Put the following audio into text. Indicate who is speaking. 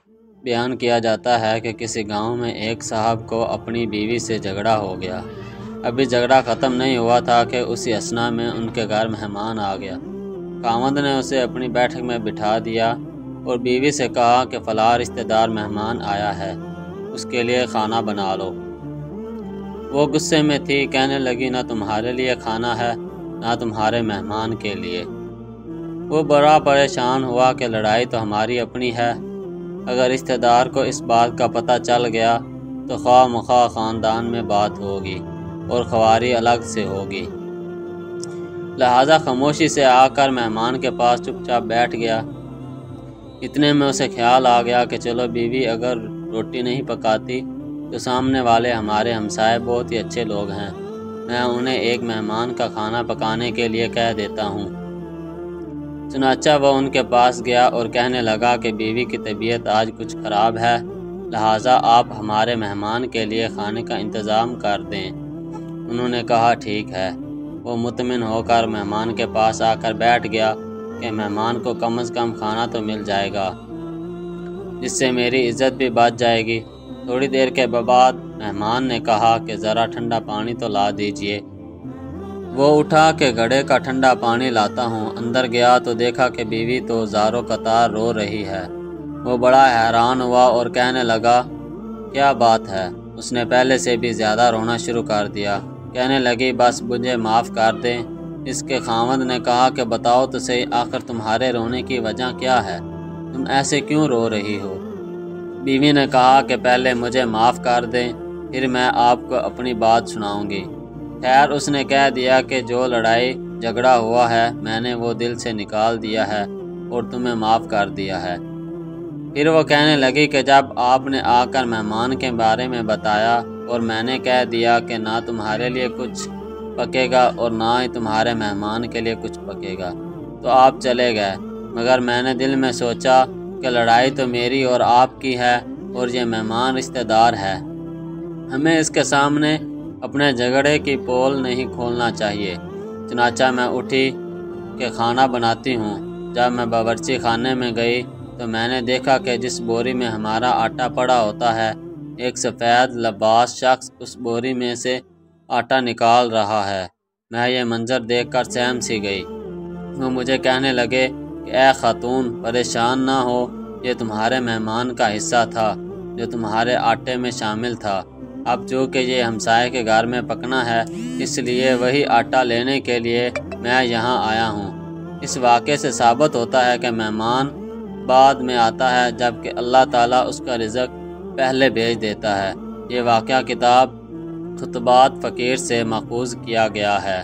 Speaker 1: بیان کیا جاتا ہے کہ کسی گاؤں میں ایک صاحب کو اپنی بیوی سے جھگڑا ہو گیا۔ ابھی جھگڑا ختم نہیں ہوا تھا کہ اسی اثنا میں ان کے گھر مہمان آ گیا۔ خاوند نے اسے اپنی بیٹھک میں بٹھا دیا اور بیوی سے کہا کہ فلاں رشتہ دار مہمان آیا ہے، اس کے لیے کھانا بنا لو۔ وہ غصے میں تھی، کہنے لگی نہ تمہارے لیے کھانا ہے نہ تمہارے مہمان کے لیے۔ وہ بڑا پریشان ہوا کہ لڑائی تو ہماری اپنی ہے، اگر رشتہ دار کو اس بات کا پتہ چل گیا تو خواہ مخواہ خاندان میں بات ہوگی اور خواری الگ سے ہوگی۔ لہٰذا خاموشی سے آ کر مہمان کے پاس چپ چاپ بیٹھ گیا۔ اتنے میں اسے خیال آ گیا کہ چلو بیوی اگر روٹی نہیں پکاتی تو سامنے والے ہمارے ہمسائے بہت ہی اچھے لوگ ہیں، میں انہیں ایک مہمان کا کھانا پکانے کے لیے کہہ دیتا ہوں۔ چنانچہ وہ ان کے پاس گیا اور کہنے لگا کہ بیوی کی طبیعت آج کچھ خراب ہے، لہٰذا آپ ہمارے مہمان کے لیے کھانے کا انتظام کر دیں۔ انہوں نے کہا ٹھیک ہے۔ وہ مطمئن ہو کر مہمان کے پاس آ کر بیٹھ گیا کہ مہمان کو کم از کم کھانا تو مل جائے گا، جس سے میری عزت بھی بچ جائے گی۔ تھوڑی دیر کے بعد مہمان نے کہا کہ ذرا ٹھنڈا پانی تو لا دیجئے۔ وہ اٹھا کہ گھڑے کا ٹھنڈا پانی لاتا ہوں۔ اندر گیا تو دیکھا کہ بیوی تو زاروں قطار رو رہی ہے۔ وہ بڑا حیران ہوا اور کہنے لگا کیا بات ہے؟ اس نے پہلے سے بھی زیادہ رونا شروع کر دیا۔ کہنے لگی بس مجھے معاف کر دیں۔ اس کے خاوند نے کہا کہ بتاؤ تو صحیح، آخر تمہارے رونے کی وجہ کیا ہے؟ تم ایسے کیوں رو رہی ہو؟ بیوی نے کہا کہ پہلے مجھے معاف کر دیں، پھر میں آپ کو اپنی بات سناؤں گی۔ خیر، اس نے کہہ دیا کہ جو لڑائی جھگڑا ہوا ہے میں نے وہ دل سے نکال دیا ہے اور تمہیں معاف کر دیا ہے۔ پھر وہ کہنے لگی کہ جب آپ نے آ کر مہمان کے بارے میں بتایا اور میں نے کہہ دیا کہ نہ تمہارے لیے کچھ پکے گا اور نہ ہی تمہارے مہمان کے لیے کچھ پکے گا تو آپ چلے گئے، مگر میں نے دل میں سوچا کہ لڑائی تو میری اور آپ کی ہے اور یہ مہمان رشتہ دار ہے، ہمیں اس کے سامنے اپنے جھگڑے کی پول نہیں کھولنا چاہیے۔ چنانچہ میں اٹھی کہ کھانا بناتی ہوں۔ جب میں باورچی خانے میں گئی تو میں نے دیکھا کہ جس بوری میں ہمارا آٹا پڑا ہوتا ہے، ایک سفید لباس شخص اس بوری میں سے آٹا نکال رہا ہے۔ میں یہ منظر دیکھ کر سہم سی گئی۔ وہ مجھے کہنے لگے کہ اے خاتون، پریشان نہ ہو، یہ تمہارے مہمان کا حصہ تھا جو تمہارے آٹے میں شامل تھا۔ اب چونکہ یہ ہمسائے کے گھر میں پکنا ہے، اس لیے وہی آٹا لینے کے لیے میں یہاں آیا ہوں۔ اس واقعے سے ثابت ہوتا ہے کہ مہمان بعد میں آتا ہے، جبکہ اللہ تعالیٰ اس کا رزق پہلے بھیج دیتا ہے۔ یہ واقعہ کتاب خطبات فقیر سے ماخوذ کیا گیا ہے۔